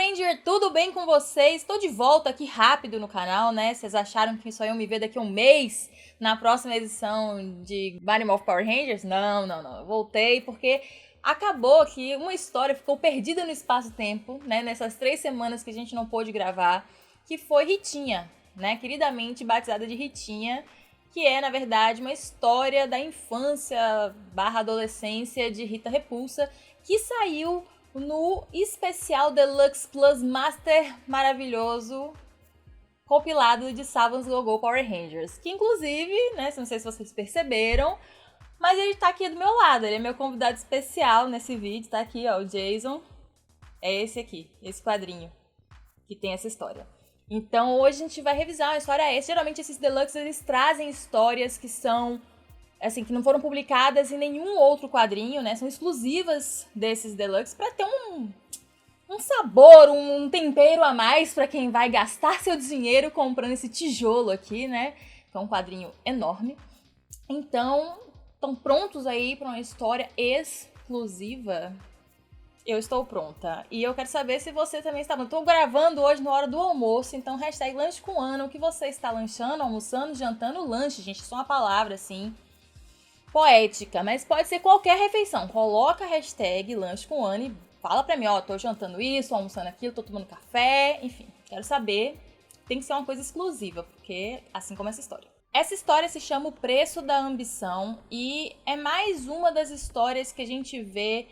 Ranger, tudo bem com vocês? Estou de volta aqui rápido no canal, né? Vocês acharam que só iam me ver daqui a um mês na próxima edição de Body Morph Power Rangers? Não. Eu voltei porque acabou que uma história ficou perdida no espaço-tempo, né? Nessas 3 semanas que a gente não pôde gravar, que foi Ritinha, né? Queridamente batizada de Ritinha, que é, na verdade, uma história da infância / adolescência de Rita Repulsa, que saiu no especial Deluxe Plus Master maravilhoso compilado de Saban's Go-Go Power Rangers. Que inclusive, né, não sei se vocês perceberam, mas ele tá aqui do meu lado, ele é meu convidado especial nesse vídeo, tá aqui, ó, o Jason. É esse aqui, esse quadrinho que tem essa história. Então hoje a gente vai revisar uma história essa. Geralmente esses Deluxe, eles trazem histórias que são, assim, que não foram publicadas em nenhum outro quadrinho, né? São exclusivas desses Deluxe pra ter um sabor, um tempero a mais pra quem vai gastar seu dinheiro comprando esse tijolo aqui, né? Que é um quadrinho enorme. Então, estão prontos aí pra uma história exclusiva? Eu estou pronta. E eu quero saber se você também está pronto. Estou gravando hoje na hora do almoço, então hashtag lanche com Ana. O que você está lanchando, almoçando, jantando? Lanche, gente, só uma palavra assim poética, mas pode ser qualquer refeição. Coloca a hashtag lanche com Ana e fala pra mim, ó, tô jantando isso, almoçando aquilo, tô tomando café, enfim. Quero saber. Tem que ser uma coisa exclusiva, porque assim como essa história. Essa história se chama O Preço da Ambição e é mais uma das histórias que a gente vê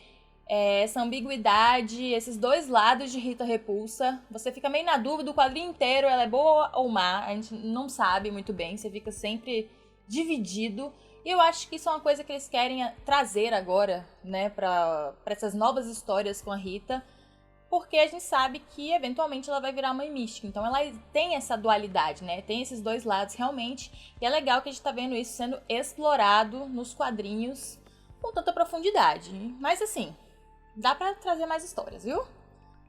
essa ambiguidade, esses dois lados de Rita Repulsa. Você fica meio na dúvida, o quadrinho inteiro, ela é boa ou má, a gente não sabe muito bem, você fica sempre dividido. E eu acho que isso é uma coisa que eles querem trazer agora, né, pra essas novas histórias com a Rita, porque a gente sabe que eventualmente ela vai virar mãe mística. Então ela tem essa dualidade, né, tem esses dois lados realmente, e é legal que a gente tá vendo isso sendo explorado nos quadrinhos com tanta profundidade. Mas assim, dá pra trazer mais histórias, viu?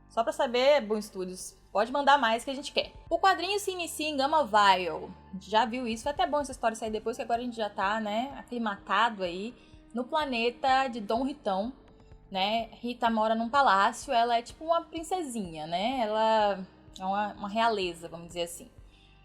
Só pra saber, Boom Studios, pode mandar mais que a gente quer. O quadrinho se inicia em Gamma Vile. A gente já viu isso, foi até bom essa história sair depois, que agora a gente já tá, né, aclimatado aí no planeta de Dom Ritão, né? Rita mora num palácio, ela é tipo uma princesinha, né? Ela é uma realeza, vamos dizer assim.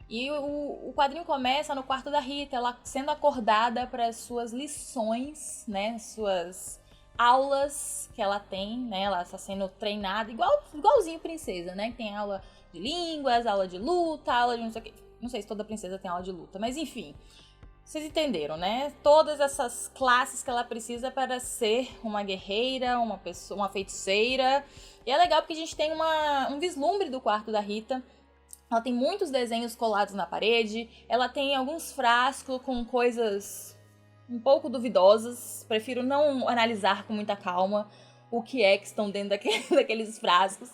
E o quadrinho começa no quarto da Rita, ela sendo acordada para as suas lições, né? Suas aulas que ela tem, né? Ela está sendo treinada igualzinho princesa, né? Que tem aula de línguas, aula de luta, aula de não sei o que. Não sei se toda princesa tem aula de luta, mas enfim. Vocês entenderam, né? Todas essas classes que ela precisa para ser uma guerreira, uma pessoa, uma feiticeira. E é legal porque a gente tem um vislumbre do quarto da Rita. Ela tem muitos desenhos colados na parede. Ela tem alguns frascos com coisas um pouco duvidosas, prefiro não analisar com muita calma o que é que estão dentro daqueles frascos.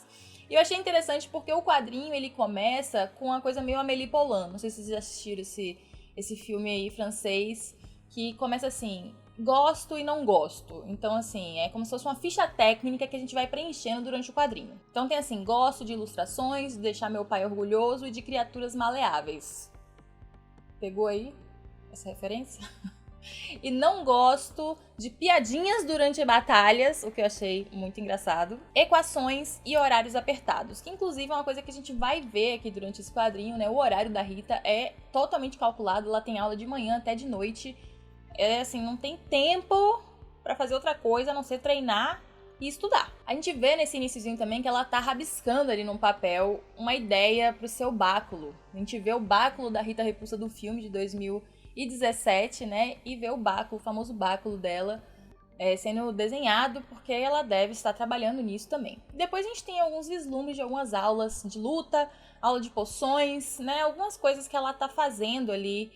E eu achei interessante porque o quadrinho ele começa com uma coisa meio Amélie Poulain. Não sei se vocês já assistiram esse filme aí francês, que começa assim, gosto e não gosto. Então assim, é como se fosse uma ficha técnica que a gente vai preenchendo durante o quadrinho. Então tem assim, gosto de ilustrações, de deixar meu pai orgulhoso e de criaturas maleáveis. Pegou aí essa referência? E não gosto de piadinhas durante batalhas, o que eu achei muito engraçado. Equações e horários apertados, que inclusive é uma coisa que a gente vai ver aqui durante esse quadrinho, né? O horário da Rita é totalmente calculado, ela tem aula de manhã até de noite. É assim, não tem tempo pra fazer outra coisa a não ser treinar e estudar. A gente vê nesse iniciozinho também que ela tá rabiscando ali num papel uma ideia pro seu báculo. A gente vê o báculo da Rita Repulsa do filme de 2017, né, e ver o báculo, o famoso báculo dela sendo desenhado, porque ela deve estar trabalhando nisso também. Depois a gente tem alguns vislumbres de algumas aulas de luta, aula de poções, né, algumas coisas que ela tá fazendo ali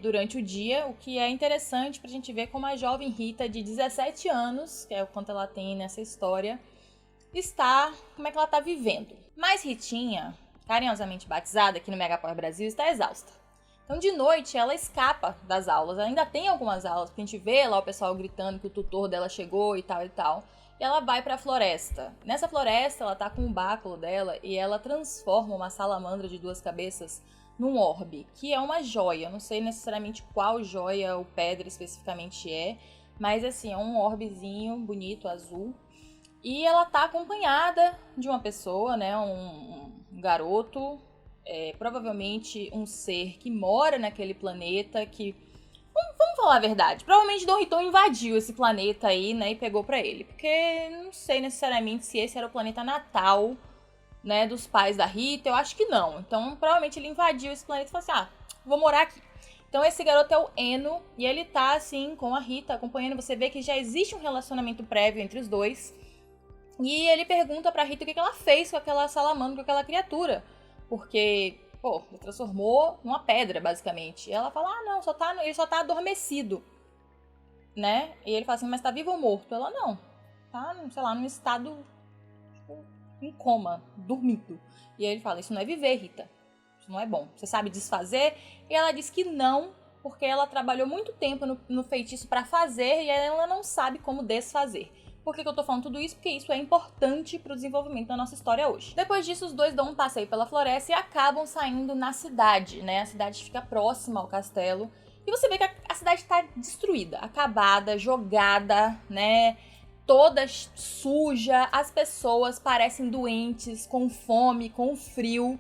durante o dia, o que é interessante pra gente ver como a jovem Rita de 17 anos, que é o quanto ela tem nessa história, como é que ela tá vivendo. Mas Ritinha, carinhosamente batizada aqui no Mega Power Brasil, está exausta. Então, de noite, ela escapa das aulas. Ela ainda tem algumas aulas, porque a gente vê lá o pessoal gritando que o tutor dela chegou e tal e tal. E ela vai pra floresta. Nessa floresta, ela tá com o báculo dela e ela transforma uma salamandra de 2 cabeças num orbe, que é uma joia. Eu não sei necessariamente qual joia ou pedra especificamente é, mas assim, é um orbezinho bonito, azul. E ela tá acompanhada de uma pessoa, né, um garoto, provavelmente um ser que mora naquele planeta, que... Vamos falar a verdade, provavelmente Don Riton invadiu esse planeta aí, né, e pegou pra ele. Porque não sei necessariamente se esse era o planeta natal, né, dos pais da Rita, eu acho que não. Então, provavelmente ele invadiu esse planeta e falou assim, vou morar aqui. Então, esse garoto é o Eno, e ele tá, assim, com a Rita, acompanhando. Você vê que já existe um relacionamento prévio entre os dois. E ele pergunta pra Rita o que ela fez com aquela salamandra, com aquela criatura. Porque, ele transformou numa pedra, basicamente. E ela fala, não, ele só tá adormecido, né? E ele fala assim, mas tá vivo ou morto? Ela, não, tá, sei lá, num estado, tipo, em coma, dormindo. E aí ele fala, isso não é viver, Rita. Isso não é bom. Você sabe desfazer? E ela diz que não, porque ela trabalhou muito tempo no feitiço pra fazer e ela não sabe como desfazer. Por que eu tô falando tudo isso? Porque isso é importante pro desenvolvimento da nossa história hoje. Depois disso, os dois dão um passeio pela floresta e acabam saindo na cidade, né? A cidade fica próxima ao castelo. E você vê que a cidade tá destruída, acabada, jogada, né? Toda suja, as pessoas parecem doentes, com fome, com frio.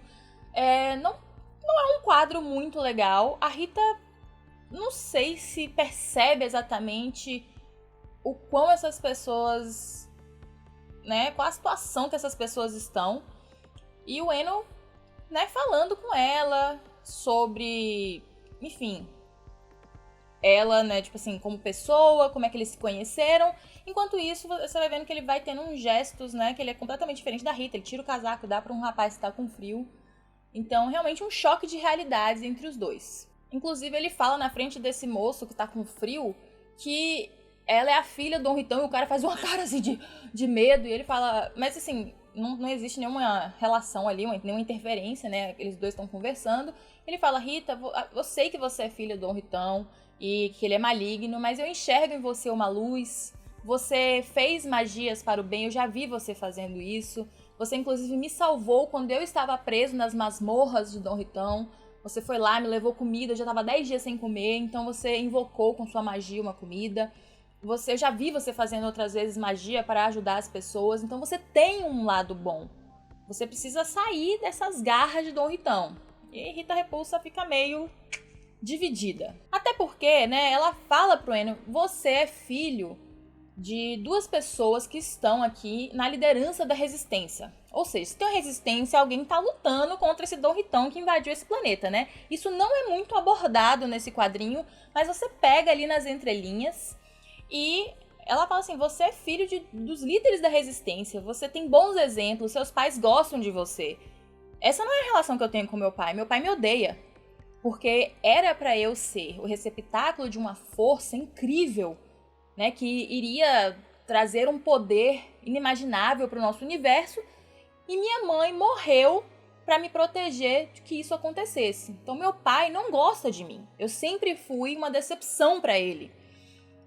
Não é um quadro muito legal. A Rita, não sei se percebe exatamente o quão essas pessoas, né, qual a situação que essas pessoas estão. E o Eno, né, falando com ela sobre, enfim, ela, né, tipo assim, como pessoa, como é que eles se conheceram. Enquanto isso, você vai vendo que ele vai tendo uns gestos, né, que ele é completamente diferente da Rita. Ele tira o casaco, dá pra um rapaz que tá com frio. Então, realmente um choque de realidades entre os dois. Inclusive, ele fala na frente desse moço que tá com frio que ela é a filha do Dom Ritão e o cara faz uma cara assim de medo. E ele fala, mas assim, não existe nenhuma relação ali, nenhuma interferência, né? Eles dois estão conversando. Ele fala, Rita, eu sei que você é filha do Dom Ritão e que ele é maligno, mas eu enxergo em você uma luz. Você fez magias para o bem, eu já vi você fazendo isso. Você, inclusive, me salvou quando eu estava preso nas masmorras de Dom Ritão. Você foi lá, me levou comida, eu já estava 10 dias sem comer, então você invocou com sua magia uma comida. Eu já vi você fazendo outras vezes magia para ajudar as pessoas, então você tem um lado bom. Você precisa sair dessas garras de Dom Ritão. E Rita Repulsa fica meio dividida. Até porque, né, ela fala pro Eno, você é filho de duas pessoas que estão aqui na liderança da resistência. Ou seja, se tem uma resistência, alguém tá lutando contra esse Dom Ritão que invadiu esse planeta, né? Isso não é muito abordado nesse quadrinho, mas você pega ali nas entrelinhas e ela fala assim, você é filho dos líderes da resistência, você tem bons exemplos, seus pais gostam de você. Essa não é a relação que eu tenho com meu pai me odeia. Porque era pra eu ser o receptáculo de uma força incrível, né, que iria trazer um poder inimaginável para o nosso universo, e minha mãe morreu para me proteger de que isso acontecesse. Então meu pai não gosta de mim. Eu sempre fui uma decepção para ele.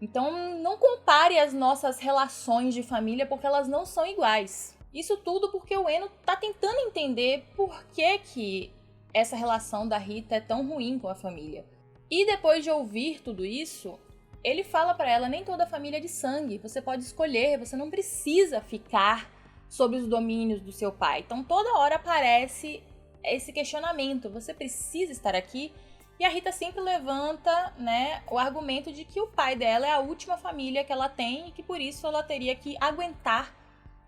Então não compare as nossas relações de família porque elas não são iguais. Isso tudo porque o Eno tá tentando entender por que essa relação da Rita é tão ruim com a família. E depois de ouvir tudo isso, ele fala pra ela, nem toda família é de sangue, você pode escolher, você não precisa ficar sob os domínios do seu pai. Então toda hora aparece esse questionamento, você precisa estar aqui? E a Rita sempre levanta, né, o argumento de que o pai dela é a última família que ela tem e que por isso ela teria que aguentar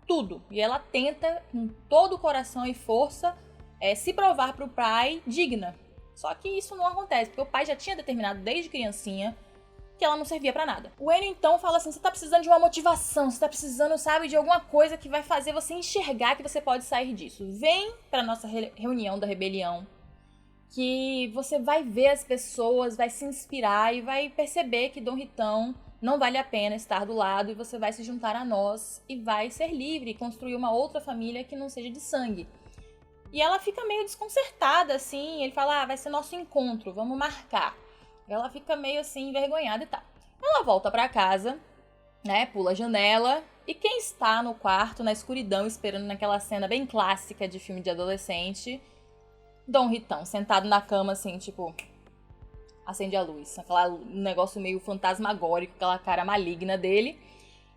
tudo. E ela tenta, com todo o coração e força, se provar pro pai digna. Só que isso não acontece, porque o pai já tinha determinado desde criancinha que ela não servia pra nada. O Eno então fala assim, você tá precisando de uma motivação, você tá precisando, sabe, de alguma coisa que vai fazer você enxergar que você pode sair disso. Vem pra nossa reunião da rebelião, que você vai ver as pessoas, vai se inspirar e vai perceber que Dom Ritão não vale a pena estar do lado e você vai se juntar a nós e vai ser livre e construir uma outra família que não seja de sangue. E ela fica meio desconcertada, assim, ele fala, vai ser nosso encontro, vamos marcar. Ela fica meio assim, envergonhada e tal. Ela volta pra casa, né, pula a janela, e quem está no quarto, na escuridão, esperando naquela cena bem clássica de filme de adolescente, Dom Ritão, sentado na cama, assim, tipo, acende a luz. Aquele negócio meio fantasmagórico, aquela cara maligna dele.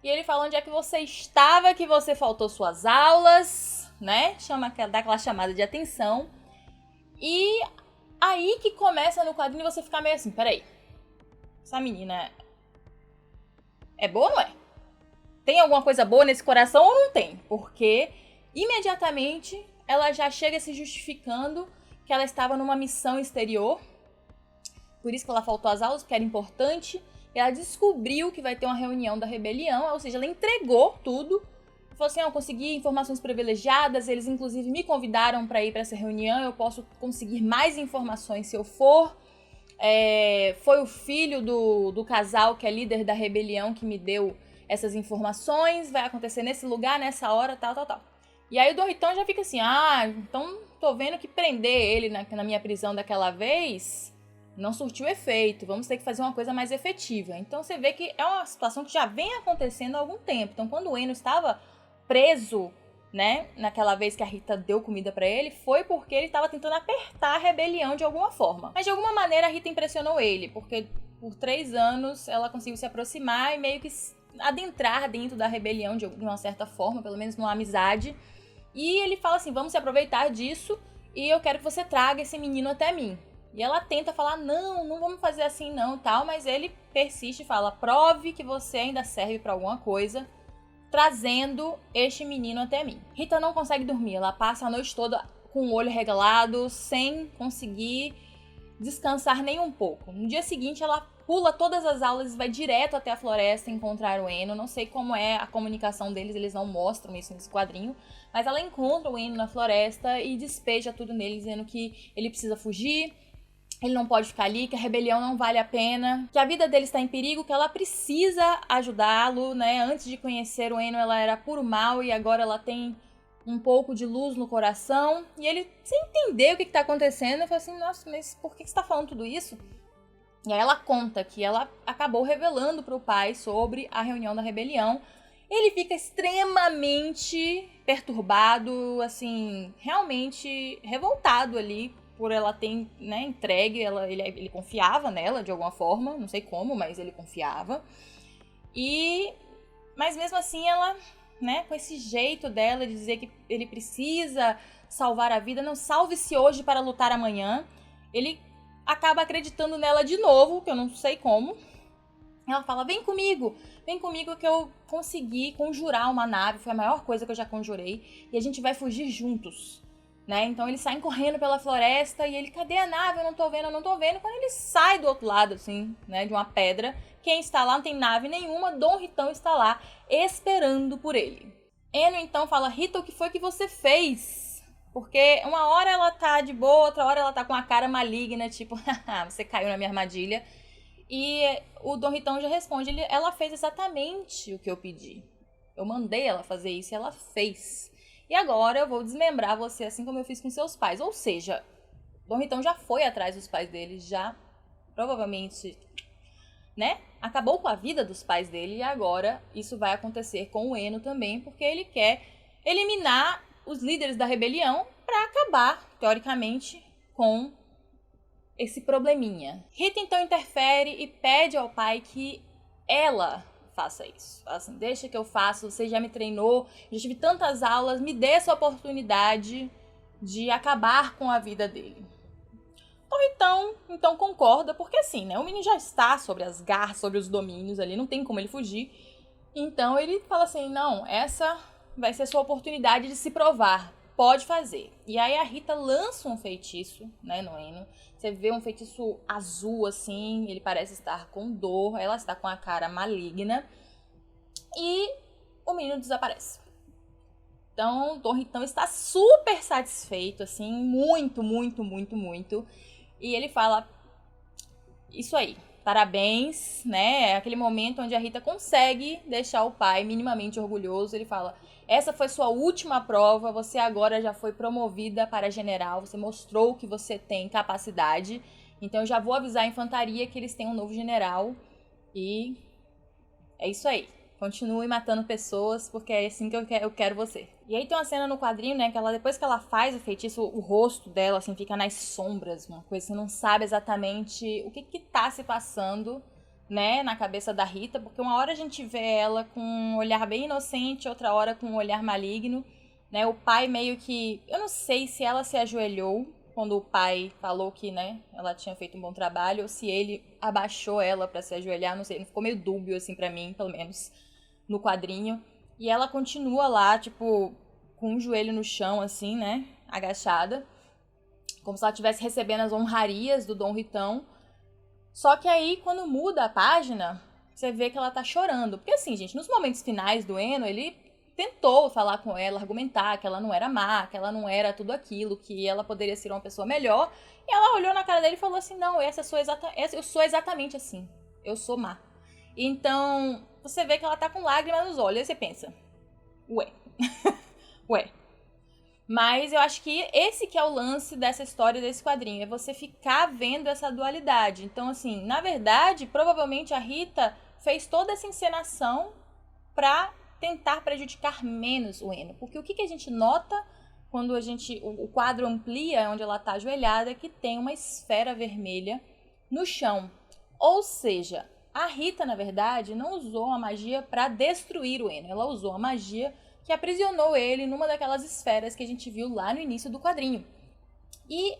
E ele fala onde é que você estava, que você faltou suas aulas, né? Dá aquela chamada de atenção. E aí que começa no quadrinho você ficar meio assim, peraí, essa menina é boa ou não é? Tem alguma coisa boa nesse coração ou não tem? Porque imediatamente ela já chega se justificando que ela estava numa missão exterior. Por isso que ela faltou às aulas, porque era importante. E ela descobriu que vai ter uma reunião da rebelião, ou seja, ela entregou tudo. Falou assim, eu consegui informações privilegiadas, eles inclusive me convidaram para ir para essa reunião, eu posso conseguir mais informações se eu for. Foi o filho do casal que é líder da rebelião que me deu essas informações, vai acontecer nesse lugar, nessa hora, tal. E aí o Dorritão já fica assim, então tô vendo que prender ele na minha prisão daquela vez não surtiu efeito, vamos ter que fazer uma coisa mais efetiva. Então você vê que é uma situação que já vem acontecendo há algum tempo. Então quando o Eno estava preso, né, naquela vez que a Rita deu comida pra ele, foi porque ele estava tentando apertar a rebelião de alguma forma. Mas de alguma maneira a Rita impressionou ele, porque por 3 anos ela conseguiu se aproximar e meio que adentrar dentro da rebelião de uma certa forma, pelo menos numa amizade. E ele fala assim, vamos se aproveitar disso e eu quero que você traga esse menino até mim. E ela tenta falar, não vamos fazer assim não, tal, mas ele persiste e fala, prove que você ainda serve pra alguma coisa, trazendo este menino até mim. Rita não consegue dormir, ela passa a noite toda com o olho regalado, sem conseguir descansar nem um pouco. No dia seguinte, ela pula todas as aulas e vai direto até a floresta encontrar o Eno. Não sei como é a comunicação deles, eles não mostram isso nesse quadrinho, mas ela encontra o Eno na floresta e despeja tudo nele, dizendo que ele precisa fugir, ele não pode ficar ali, que a rebelião não vale a pena, que a vida dele está em perigo, que ela precisa ajudá-lo, né? Antes de conhecer o Eno, ela era puro mal e agora ela tem um pouco de luz no coração. E ele, sem entender o que está acontecendo, fala assim, nossa, mas por que você está falando tudo isso? E aí ela conta que ela acabou revelando para o pai sobre a reunião da rebelião. Ele fica extremamente perturbado, assim, realmente revoltado ali, por ela ter, né, entregue, ele confiava nela de alguma forma, não sei como, mas ele confiava. Mas mesmo assim ela, né, com esse jeito dela de dizer que ele precisa salvar a vida, não, salve-se hoje para lutar amanhã, ele acaba acreditando nela de novo, que eu não sei como. Ela fala, vem comigo que eu consegui conjurar uma nave, foi a maior coisa que eu já conjurei, e a gente vai fugir juntos. Né? Então eles saem correndo pela floresta e ele, cadê a nave? Eu não tô vendo. Quando ele sai do outro lado, assim, né, de uma pedra, quem está lá não tem nave nenhuma, Dom Ritão está lá, esperando por ele. Eno então fala, Rita, o que foi que você fez? Porque uma hora ela tá de boa, outra hora ela tá com a cara maligna, tipo, você caiu na minha armadilha. E o Dom Ritão já responde, ela fez exatamente o que eu pedi. Eu mandei ela fazer isso e ela fez. E agora eu vou desmembrar você assim como eu fiz com seus pais. Ou seja, Dom Ritão já foi atrás dos pais dele, já provavelmente, né, acabou com a vida dos pais dele. E agora isso vai acontecer com o Eno também, porque ele quer eliminar os líderes da rebelião para acabar, teoricamente, com esse probleminha. Rita então interfere e pede ao pai que ela faça isso. Assim, deixa que eu faço, você já me treinou, já tive tantas aulas, me dê essa oportunidade de acabar com a vida dele. Então concorda, porque assim, né, o menino já está sobre as garras, sobre os domínios ali, não tem como ele fugir. Então ele fala assim, não, essa vai ser a sua oportunidade de se provar, pode fazer. E aí a Rita lança um feitiço, né, no Eno. Você vê um feitiço azul, assim, ele parece estar com dor, ela está com a cara maligna. E o menino desaparece. Então, Dom Ritão está super satisfeito, assim, muito. E ele fala, isso aí, parabéns, né? É aquele momento onde a Rita consegue deixar o pai minimamente orgulhoso. Ele fala, essa foi sua última prova, você agora já foi promovida para general, você mostrou que você tem capacidade. Então eu já vou avisar a infantaria que eles têm um novo general. E é isso aí. Continue matando pessoas, porque é assim que eu quero você. E aí tem uma cena no quadrinho, né, que ela, depois que ela faz o feitiço, o rosto dela, assim, fica nas sombras, uma coisa que você não sabe exatamente o que tá se passando, né, na cabeça da Rita, porque uma hora a gente vê ela com um olhar bem inocente, outra hora com um olhar maligno, né? O pai meio que, eu não sei se ela se ajoelhou quando o pai falou que, né, ela tinha feito um bom trabalho, ou se ele abaixou ela pra se ajoelhar, não sei, não ficou meio dúbio assim pra mim, pelo menos no quadrinho. E ela continua lá, tipo, com um joelho no chão assim, né, agachada, como se ela estivesse recebendo as honrarias do Dom Ritão. Só que aí, quando muda a página, você vê que ela tá chorando. Porque assim, gente, nos momentos finais do Eno, ele tentou falar com ela, argumentar que ela não era má, que ela não era tudo aquilo, que ela poderia ser uma pessoa melhor. E ela olhou na cara dele e falou assim, não, eu sou exatamente assim. Eu sou má. Então, você vê que ela tá com lágrimas nos olhos. Aí você pensa, ué, ué. Mas eu acho que esse que é o lance dessa história, desse quadrinho, é você ficar vendo essa dualidade. Então, assim, na verdade, provavelmente a Rita fez toda essa encenação pra tentar prejudicar menos o Eno. Porque o que a gente nota quando o quadro amplia onde ela tá ajoelhada é que tem uma esfera vermelha no chão. Ou seja, a Rita, na verdade, não usou a magia pra destruir o Eno. Ela usou a magia que aprisionou ele numa daquelas esferas que a gente viu lá no início do quadrinho. E,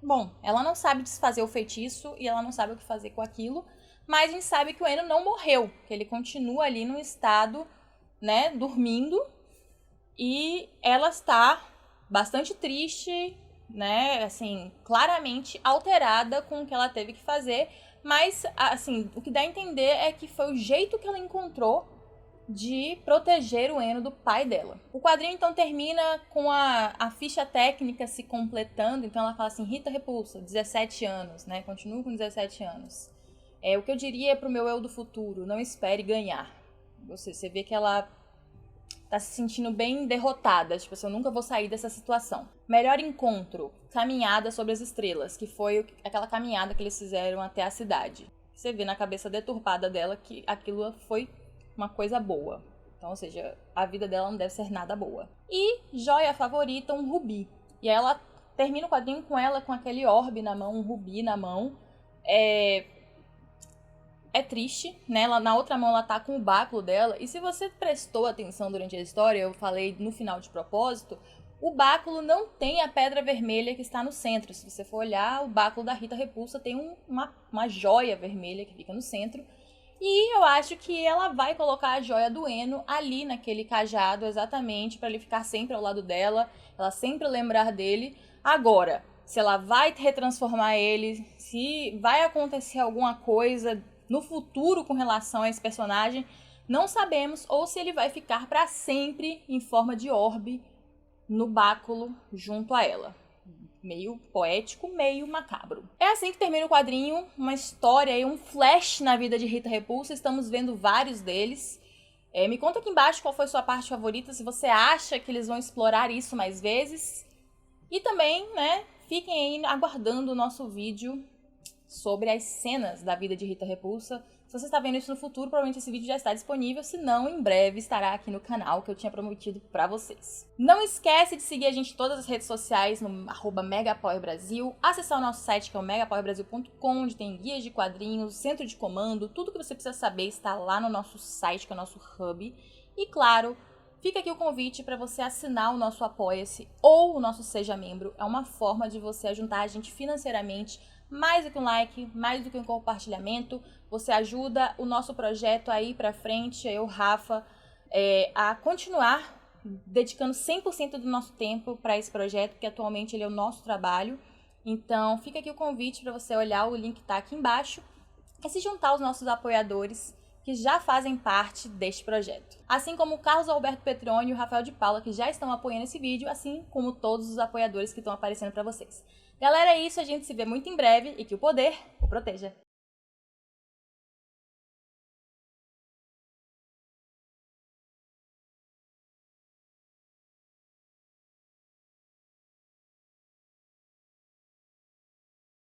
bom, ela não sabe desfazer o feitiço e ela não sabe o que fazer com aquilo, mas a gente sabe que o Eno não morreu, que ele continua ali num estado, né, dormindo, e ela está bastante triste, né, assim, claramente alterada com o que ela teve que fazer, mas, assim, o que dá a entender é que foi o jeito que ela encontrou de proteger o Eno do pai dela. O quadrinho, então, termina com a ficha técnica se completando, então ela fala assim, Rita Repulsa, 17 anos, né, continua com 17 anos. O que eu diria pro meu eu do futuro, não espere ganhar. Você vê que ela tá se sentindo bem derrotada, tipo assim, eu nunca vou sair dessa situação. Melhor encontro, caminhada sobre as estrelas, que foi aquela caminhada que eles fizeram até a cidade. Você vê na cabeça deturpada dela que aquilo foi uma coisa boa. Então, ou seja, a vida dela não deve ser nada boa. E joia favorita, um rubi. E aí ela termina o quadrinho com ela com aquele orbe na mão, um rubi na mão. É triste, né? Ela, na outra mão ela tá com o báculo dela. E se você prestou atenção durante a história, eu falei no final de propósito, o báculo não tem a pedra vermelha que está no centro. Se você for olhar, o báculo da Rita Repulsa tem uma joia vermelha que fica no centro. E eu acho que ela vai colocar a joia do Eno ali naquele cajado, exatamente, para ele ficar sempre ao lado dela, ela sempre lembrar dele. Agora, se ela vai retransformar ele, se vai acontecer alguma coisa no futuro com relação a esse personagem, não sabemos, ou se ele vai ficar para sempre em forma de orbe no báculo junto a ela. Meio poético, meio macabro. É assim que termina o quadrinho, uma história e um flash na vida de Rita Repulsa, estamos vendo vários deles. Me conta aqui embaixo qual foi sua parte favorita, se você acha que eles vão explorar isso mais vezes. E também, né, fiquem aí aguardando o nosso vídeo sobre as cenas da vida de Rita Repulsa. Se você está vendo isso no futuro, provavelmente esse vídeo já está disponível, se não, em breve estará aqui no canal que eu tinha prometido para vocês. Não esquece de seguir a gente em todas as redes sociais no @megapowerbrasil, acessar o nosso site que é o megapowerbrasil.com, onde tem guias de quadrinhos, centro de comando, tudo que você precisa saber está lá no nosso site, que é o nosso hub. E claro, fica aqui o convite para você assinar o nosso Apoia-se ou o nosso Seja Membro. É uma forma de você ajudar a gente financeiramente, mais do que um like, mais do que um compartilhamento. Você ajuda o nosso projeto a ir pra frente, eu, Rafa, a continuar dedicando 100% do nosso tempo para esse projeto, porque atualmente ele é o nosso trabalho. Então, fica aqui o convite para você olhar, o link tá aqui embaixo, e se juntar aos nossos apoiadores que já fazem parte deste projeto. Assim como o Carlos Alberto Petroni e o Rafael de Paula, que já estão apoiando esse vídeo, assim como todos os apoiadores que estão aparecendo para vocês. Galera, é isso, a gente se vê muito em breve e que o poder o proteja.